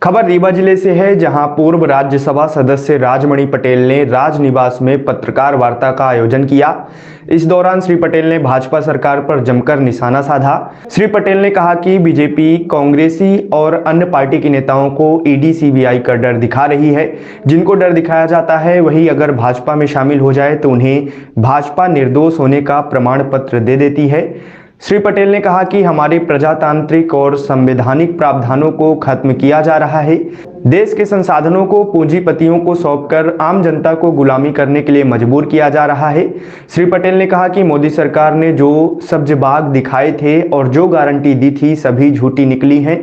खबर रीवा जिले से है, जहां पूर्व राज्यसभा सदस्य राजमणि पटेल ने राजनिवास में पत्रकार वार्ता का आयोजन किया। इस दौरान श्री पटेल ने भाजपा सरकार पर जमकर निशाना साधा। श्री पटेल ने कहा कि बीजेपी कांग्रेसी और अन्य पार्टी के नेताओं को ईडी सीबीआई का डर दिखा रही है। जिनको डर दिखाया जाता है वही अगर भाजपा में शामिल हो जाए तो उन्हें भाजपा निर्दोष होने का प्रमाण पत्र दे देती है। श्री पटेल ने कहा कि हमारे प्रजातांत्रिक और संवैधानिक प्रावधानों को खत्म किया जा रहा है। देश के संसाधनों को पूंजीपतियों को सौंपकर आम जनता को गुलामी करने के लिए मजबूर किया जा रहा है। श्री पटेल ने कहा कि मोदी सरकार ने जो सब्ज बाग दिखाए थे और जो गारंटी दी थी सभी झूठी निकली हैं।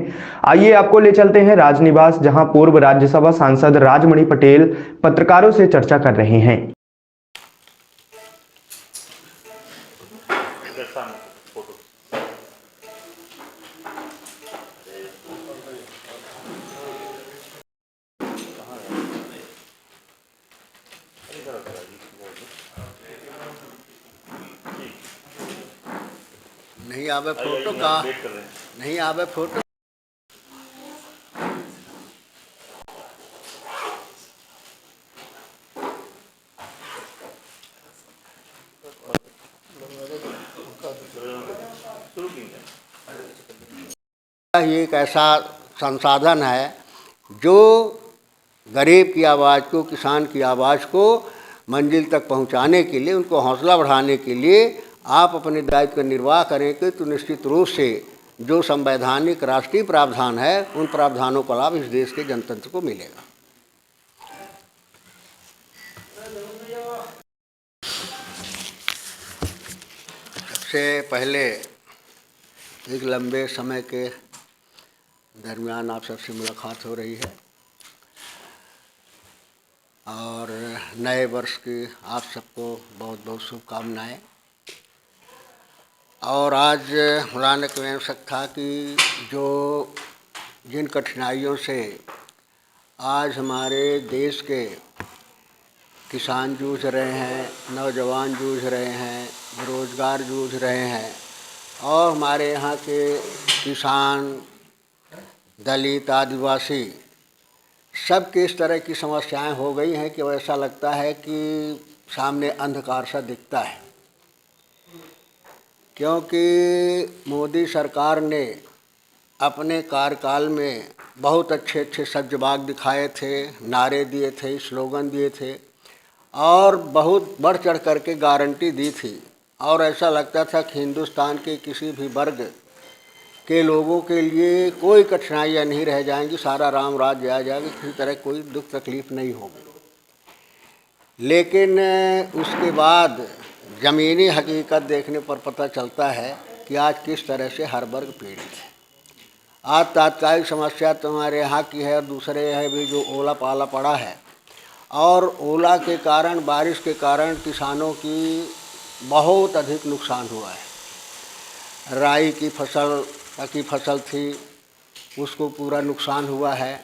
आइए आपको ले चलते हैं राजनिवास, जहां पूर्व राज्यसभा सांसद राजमणि पटेल पत्रकारों से चर्चा कर रहे हैं। नहीं आवे फोटो का नहीं आवे फोटो। ये एक ऐसा संसाधन है जो गरीब की आवाज़ को, किसान की आवाज़ को मंजिल तक पहुंचाने के लिए, उनको हौसला बढ़ाने के लिए आप अपने दायित्व का निर्वाह करेंगे तो निश्चित रूप से जो संवैधानिक राष्ट्रीय प्रावधान है उन प्रावधानों का लाभ इस देश के जनतंत्र को मिलेगा। सबसे पहले एक लंबे समय के दरमियान आप सबसे मुलाकात हो रही है और नए वर्ष की आप सबको बहुत बहुत शुभकामनाएं। और आज खुदा के आवश्यक था कि जिन कठिनाइयों से आज हमारे देश के किसान जूझ रहे हैं, नौजवान जूझ रहे हैं, बेरोजगार जूझ रहे हैं और हमारे यहाँ के किसान, दलित, आदिवासी सब की इस तरह की समस्याएं हो गई हैं कि ऐसा लगता है कि सामने अंधकार सा दिखता है। क्योंकि मोदी सरकार ने अपने कार्यकाल में बहुत अच्छे अच्छे सब्ज बाग दिखाए थे, नारे दिए थे, स्लोगन दिए थे और बहुत बढ़ चढ़ करके गारंटी दी थी और ऐसा लगता था कि हिंदुस्तान के किसी भी वर्ग के लोगों के लिए कोई कठिनाइयाँ नहीं रह जाएंगी, सारा राम राज्य आ जाएगा, किसी तरह कोई दुख तकलीफ नहीं होगी। लेकिन उसके बाद ज़मीनी हकीकत देखने पर पता चलता है कि आज किस तरह से हर वर्ग पीड़ित है। आज तात्कालिक समस्या तो हमारे यहाँ की है और दूसरे है भी जो ओला पाला पड़ा है और ओला के कारण, बारिश के कारण किसानों की बहुत अधिक नुकसान हुआ है। राई की फसल थी उसको पूरा नुकसान हुआ है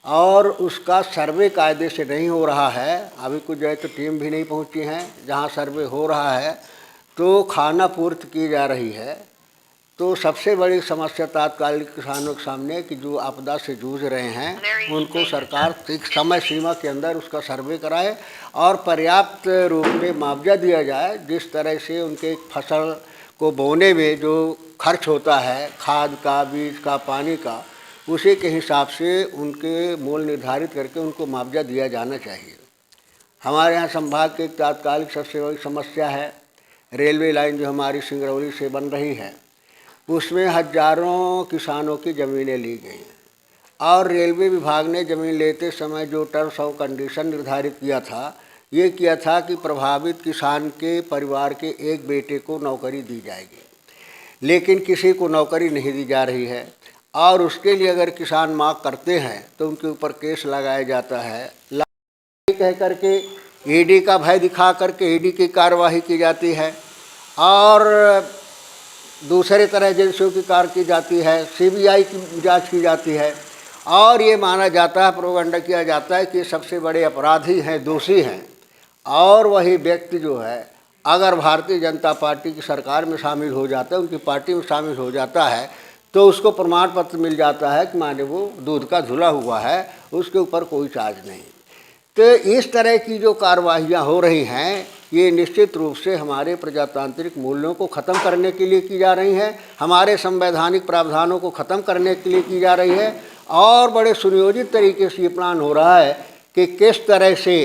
और उसका सर्वे कायदे से नहीं हो रहा है। अभी कुछ जगह तो टीम भी नहीं पहुंची हैं, जहां सर्वे हो रहा है तो खाना पूर्ति की जा रही है। तो सबसे बड़ी समस्या तात्कालिक किसानों के सामने कि जो आपदा से जूझ रहे हैं उनको सरकार एक समय सीमा के अंदर उसका सर्वे कराए और पर्याप्त रूप में मुआवजा दिया जाए। जिस तरह से उनके फसल को बोने में जो खर्च होता है, खाद का, बीज का, पानी का, उसी के हिसाब से उनके मूल्य निर्धारित करके उनको मुआवजा दिया जाना चाहिए। हमारे यहाँ संभाग की एक तात्कालिक सबसे बड़ी समस्या है रेलवे लाइन जो हमारी सिंगरौली से बन रही है, उसमें हजारों किसानों की ज़मीनें ली गई और रेलवे विभाग ने ज़मीन लेते समय जो टर्म्स ऑफ कंडीशन निर्धारित किया था, ये किया था कि प्रभावित किसान के परिवार के एक बेटे को नौकरी दी जाएगी, लेकिन किसी को नौकरी नहीं दी जा रही है और उसके लिए अगर किसान मांग करते हैं तो उनके ऊपर केस लगाया जाता है। कह करके ईडी का भय दिखा करके ईडी की कार्यवाही की जाती है और दूसरे तरह एजेंसियों की कार्य की जाती है, सीबीआई की जांच की जाती है और ये माना जाता है, प्रोपेगेंडा किया जाता है कि सबसे बड़े अपराधी हैं, दोषी हैं। और वही व्यक्ति जो है अगर भारतीय जनता पार्टी की सरकार में शामिल हो जाता है, उनकी पार्टी में शामिल हो जाता है तो उसको प्रमाण पत्र मिल जाता है कि माने वो दूध का धुला हुआ है, उसके ऊपर कोई चार्ज नहीं। तो इस तरह की जो कार्रवाइयाँ हो रही हैं ये निश्चित रूप से हमारे प्रजातांत्रिक मूल्यों को ख़त्म करने के लिए की जा रही हैं, हमारे संवैधानिक प्रावधानों को ख़त्म करने के लिए की जा रही है। और बड़े सुनियोजित तरीके से ये प्लान हो रहा है कि किस तरह से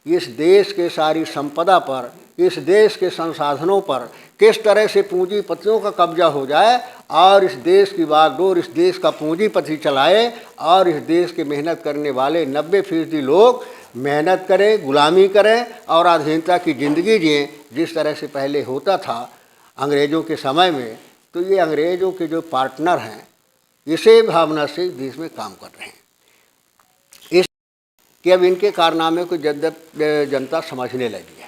इस देश के सारी संपदा पर, इस देश के संसाधनों पर किस तरह से पूंजीपतियों का कब्जा हो जाए और इस देश की बागडोर इस देश का पूंजीपति चलाए और इस देश के मेहनत करने वाले 90% लोग मेहनत करें, गुलामी करें और अधीनता की ज़िंदगी जिएं, जिस तरह से पहले होता था अंग्रेज़ों के समय में। तो ये अंग्रेज़ों के जो पार्टनर हैं इसी भावना से देश में काम कर रहे हैं। इस कि अब इनके कारनामे को जनता समझने लगी है।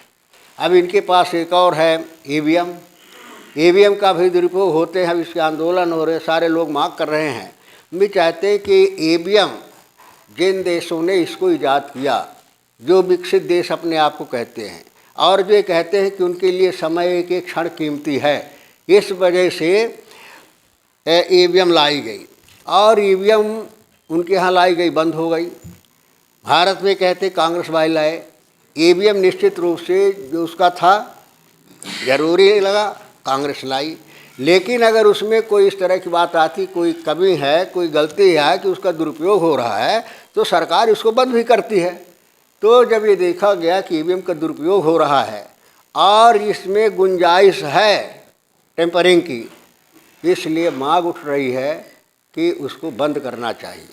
अब इनके पास एक और है ईवीएम का भी दुरुपयोग होते हैं। अब इसके आंदोलन हो रहे, सारे लोग मांग कर रहे हैं, भी चाहते हैं कि ईवीएम जिन देशों ने इसको ईजाद किया, जो विकसित देश अपने आप को कहते हैं और जो कहते हैं कि उनके लिए समय एक एक क्षण कीमती है, इस वजह से ईवीएम लाई गई और ईवीएम उनके यहाँ लाई गई, बंद हो गई। भारत में कहते कांग्रेस वाले लाए ईवीएम, निश्चित रूप से जो उसका था जरूरी नहीं लगा, कांग्रेस लाई। लेकिन अगर उसमें कोई इस तरह की बात आती, कोई कमी है, कोई गलती है कि उसका दुरुपयोग हो रहा है, तो सरकार इसको बंद भी करती है। तो जब ये देखा गया कि ईवीएम का दुरुपयोग हो रहा है और इसमें गुंजाइश है टेम्परिंग की, इसलिए मांग उठ रही है कि उसको बंद करना चाहिए।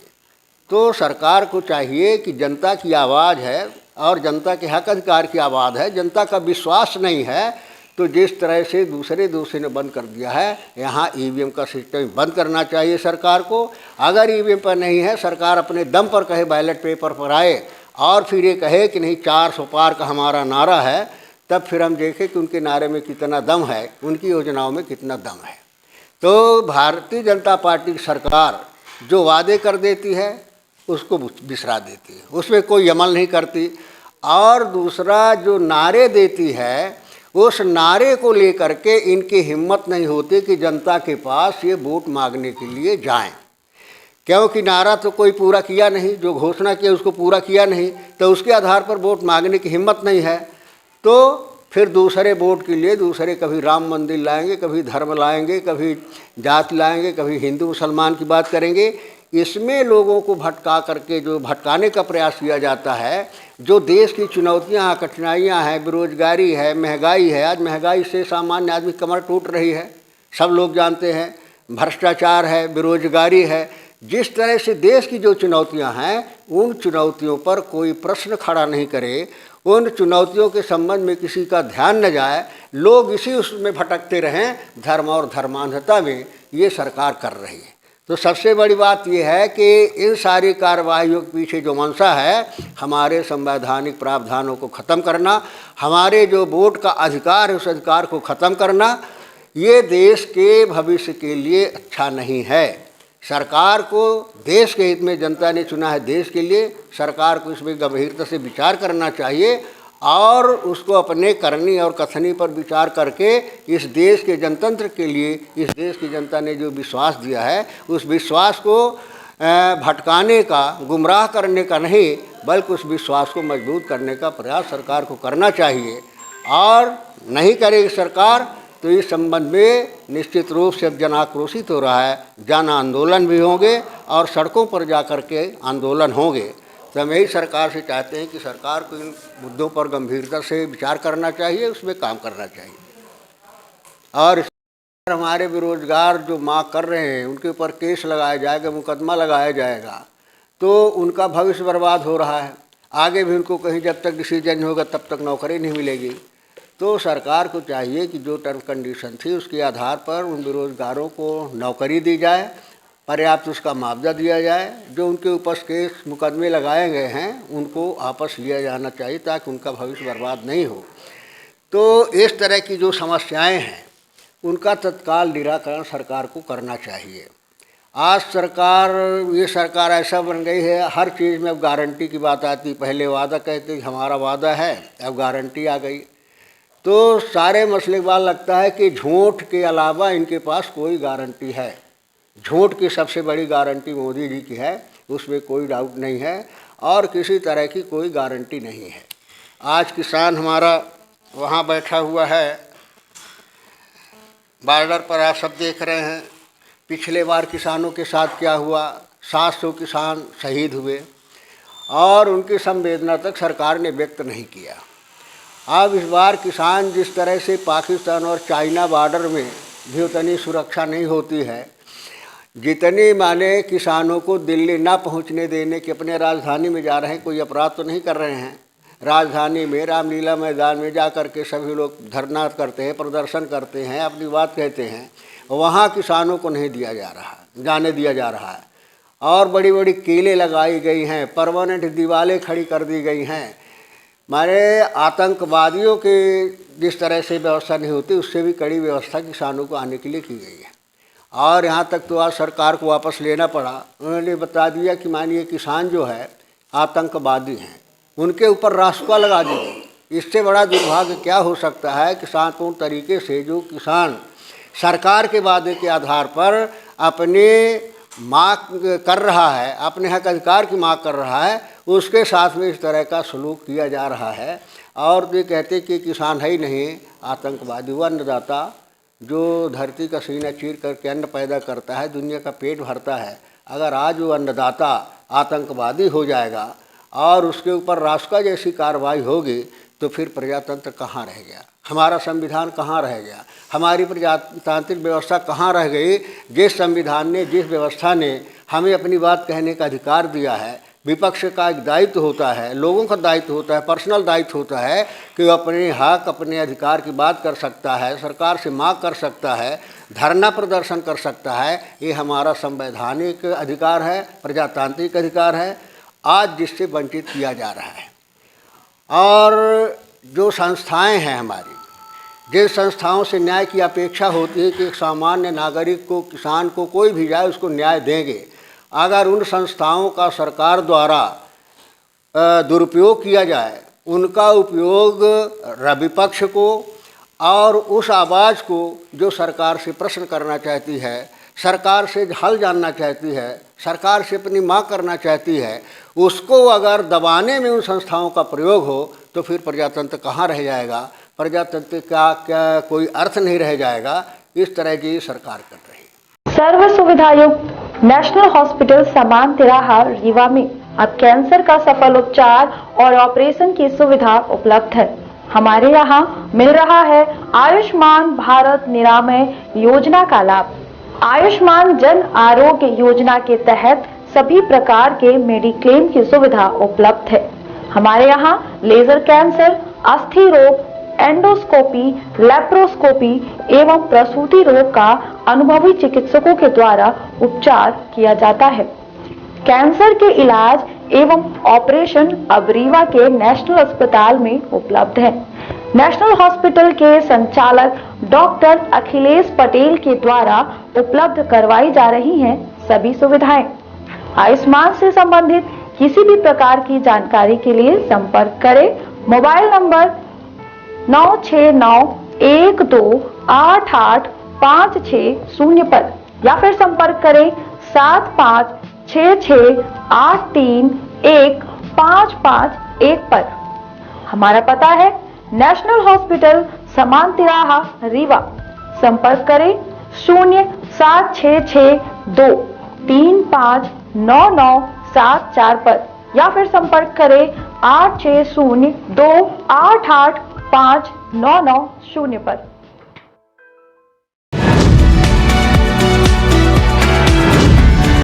तो सरकार को चाहिए कि जनता की आवाज़ है और जनता के हक अधिकार की आवाज़ है, जनता का विश्वास नहीं है, तो जिस तरह से दूसरे देशों ने बंद कर दिया है, यहाँ ईवीएम का सिस्टम बंद करना चाहिए सरकार को। अगर ईवीएम पर नहीं है, सरकार अपने दम पर कहे बैलेट पेपर पर आए और फिर ये कहे कि नहीं 400 पार का हमारा नारा है, तब फिर हम देखें कि उनके नारे में कितना दम है, उनकी योजनाओं में कितना दम है। तो भारतीय जनता पार्टी की सरकार जो वादे कर देती है उसको बिसरा देती है, उसमें कोई अमल नहीं करती। और दूसरा जो नारे देती है, उस नारे को लेकर के इनकी हिम्मत नहीं होती कि जनता के पास ये वोट मांगने के लिए जाएं, क्योंकि नारा तो कोई पूरा किया नहीं, जो घोषणा की उसको पूरा किया नहीं, तो उसके आधार पर वोट मांगने की हिम्मत नहीं है। तो फिर दूसरे वोट के लिए दूसरे कभी राम मंदिर लाएंगे, कभी धर्म लाएंगे, कभी जात लाएंगे, कभी हिंदू मुसलमान की बात करेंगे। इसमें लोगों को भटका करके जो भटकाने का प्रयास किया जाता है, जो देश की चुनौतियां कठिनाइयां हैं, बेरोजगारी है, महंगाई है, आज महंगाई से सामान्य आदमी कमर टूट रही है, सब लोग जानते हैं, भ्रष्टाचार है, बेरोजगारी है, जिस तरह से देश की जो चुनौतियां हैं, उन चुनौतियों पर कोई प्रश्न खड़ा नहीं करे, उन चुनौतियों के संबंध में किसी का ध्यान न जाए, लोग इसी उसमें भटकते रहें, धर्म और धर्मांधता में ये सरकार कर रही है। तो सबसे बड़ी बात यह है कि इन सारी कार्रवाइयों के पीछे जो मंशा है, हमारे संवैधानिक प्रावधानों को ख़त्म करना, हमारे जो वोट का अधिकार है उस अधिकार को ख़त्म करना, ये देश के भविष्य के लिए अच्छा नहीं है। सरकार को देश के हित में जनता ने चुना है, देश के लिए सरकार को इसमें गंभीरता से विचार करना चाहिए और उसको अपने करनी और कथनी पर विचार करके इस देश के जनतंत्र के लिए, इस देश की जनता ने जो विश्वास दिया है, उस विश्वास को भटकाने का, गुमराह करने का नहीं, बल्कि उस विश्वास को मजबूत करने का प्रयास सरकार को करना चाहिए। और नहीं करेगी सरकार तो इस संबंध में निश्चित रूप से जन आक्रोशित हो रहा है, जन आंदोलन भी होंगे और सड़कों पर जा कर के आंदोलन होंगे। तो हम यही सरकार से चाहते हैं कि सरकार को इन मुद्दों पर गंभीरता से विचार करना चाहिए, उसमें काम करना चाहिए। और हमारे बेरोजगार जो मांग कर रहे हैं उनके ऊपर केस लगाया जाएगा, मुकदमा लगाया जाएगा, तो उनका भविष्य बर्बाद हो रहा है। आगे भी उनको कहीं जब तक डिसीजन होगा तब तक नौकरी नहीं मिलेगी। तो सरकार को चाहिए कि जो टर्म कंडीशन थी उसके आधार पर उन बेरोजगारों को नौकरी दी जाए, पर्याप्त उसका मुआवजा दिया जाए, जो उनके ऊपर केस मुकदमे लगाए गए हैं उनको वापस लिया जाना चाहिए ताकि उनका भविष्य बर्बाद नहीं हो। तो इस तरह की जो समस्याएं हैं उनका तत्काल निराकरण सरकार को करना चाहिए। आज ये सरकार ऐसा बन गई है, हर चीज़ में अब गारंटी की बात आती। पहले वादा कहते हमारा वादा है, अब गारंटी आ गई। तो सारे मसले के बाद लगता है कि झूठ के अलावा इनके पास कोई गारंटी है। झूठ की सबसे बड़ी गारंटी मोदी जी की है, उसमें कोई डाउट नहीं है, और किसी तरह की कोई गारंटी नहीं है। आज किसान हमारा वहाँ बैठा हुआ है बॉर्डर पर, आप सब देख रहे हैं। पिछले बार किसानों के साथ क्या हुआ, 700 किसान शहीद हुए और उनकी संवेदना तक सरकार ने व्यक्त नहीं किया। अब इस बार किसान जिस तरह से पाकिस्तान और चाइना बॉर्डर में भी उतनी सुरक्षा नहीं होती है जितनी माने किसानों को दिल्ली ना पहुंचने देने के, अपने राजधानी में जा रहे हैं, कोई अपराध तो नहीं कर रहे हैं। राजधानी में रामलीला मैदान में जा कर के सभी लोग धरना करते हैं, प्रदर्शन करते हैं, अपनी बात कहते हैं, वहाँ किसानों को नहीं दिया जा रहा, जाने दिया जा रहा है। और बड़ी बड़ी कीलें लगाई गई हैं, परमानेंट दीवारें खड़ी कर दी गई हैं। माने आतंकवादियों के जिस तरह से व्यवस्था नहीं होती, उससे भी कड़ी व्यवस्था किसानों को आने के लिए की गई है। और यहाँ तक तो आज सरकार को वापस लेना पड़ा। उन्होंने बता दिया कि मानिए किसान जो है आतंकवादी हैं, उनके ऊपर रासुका लगा दी गई। इससे बड़ा दुर्भाग्य क्या हो सकता है कि शांतिपूर्ण तरीके से जो किसान सरकार के वादे के आधार पर अपने मांग कर रहा है, अपने हक अधिकार की मांग कर रहा है, उसके साथ में इस तरह का सलूक किया जा रहा है। और ये कहते कि किसान है ही नहीं, आतंकवादी। वो अन्नदाता जो धरती का सीना चीर करके अन्न पैदा करता है, दुनिया का पेट भरता है, अगर आज वो अन्नदाता आतंकवादी हो जाएगा और उसके ऊपर रासुका जैसी कार्रवाई होगी, तो फिर प्रजातंत्र कहाँ रह गया, हमारा संविधान कहाँ रह गया, हमारी प्रजातांत्रिक व्यवस्था कहाँ रह गई। जिस संविधान ने, जिस व्यवस्था ने हमें अपनी बात कहने का अधिकार दिया है, विपक्ष का एक दायित्व होता है, लोगों का दायित्व होता है, पर्सनल दायित्व होता है कि वो अपने हक, अपने अधिकार की बात कर सकता है, सरकार से मांग कर सकता है, धरना प्रदर्शन कर सकता है। ये हमारा संवैधानिक अधिकार है, प्रजातांत्रिक अधिकार है, आज जिससे वंचित किया जा रहा है। और जो संस्थाएं हैं हमारी, जिन संस्थाओं से न्याय की अपेक्षा होती है कि एक सामान्य नागरिक को, किसान को, कोई भी जाए उसको न्याय देंगे, अगर उन संस्थाओं का सरकार द्वारा दुरुपयोग किया जाए, उनका उपयोग विपक्ष को और उस आवाज़ को जो सरकार से प्रश्न करना चाहती है, सरकार से हल जानना चाहती है, सरकार से अपनी मांग करना चाहती है, उसको अगर दबाने में उन संस्थाओं का प्रयोग हो, तो फिर प्रजातंत्र कहाँ रह जाएगा, प्रजातंत्र का क्या कोई अर्थ नहीं रह जाएगा। इस तरह की सरकार कर रही है। सर्व सुविधा युक्त नेशनल हॉस्पिटल समान तिराहा रीवा में अब कैंसर का सफल उपचार और ऑपरेशन की सुविधा उपलब्ध है। हमारे यहाँ मिल रहा है आयुष्मान भारत निरामय योजना का लाभ। आयुष्मान जन आरोग्य योजना के तहत सभी प्रकार के मेडिक्लेम की सुविधा उपलब्ध है। हमारे यहाँ लेजर कैंसर, अस्थि रोग, एंडोस्कोपी, लेप्रोस्कोपी एवं प्रसूति रोग का अनुभवी चिकित्सकों के द्वारा उपचार किया जाता है। कैंसर के इलाज एवं ऑपरेशन अब रीवा के नेशनल अस्पताल में उपलब्ध है। नेशनल हॉस्पिटल के संचालक डॉक्टर अखिलेश पटेल के द्वारा उपलब्ध करवाई जा रही हैं सभी सुविधाएं। आयुष्मान से संबंधित किसी भी प्रकार की जानकारी के लिए संपर्क करें मोबाइल नंबर 9691288560 पर या फिर संपर्क करें 7566831551 पर। हमारा पता है नेशनल हॉस्पिटल समान तिराहा रीवा। संपर्क करें 07662359974 पर या फिर संपर्क करें 8602885990 पर।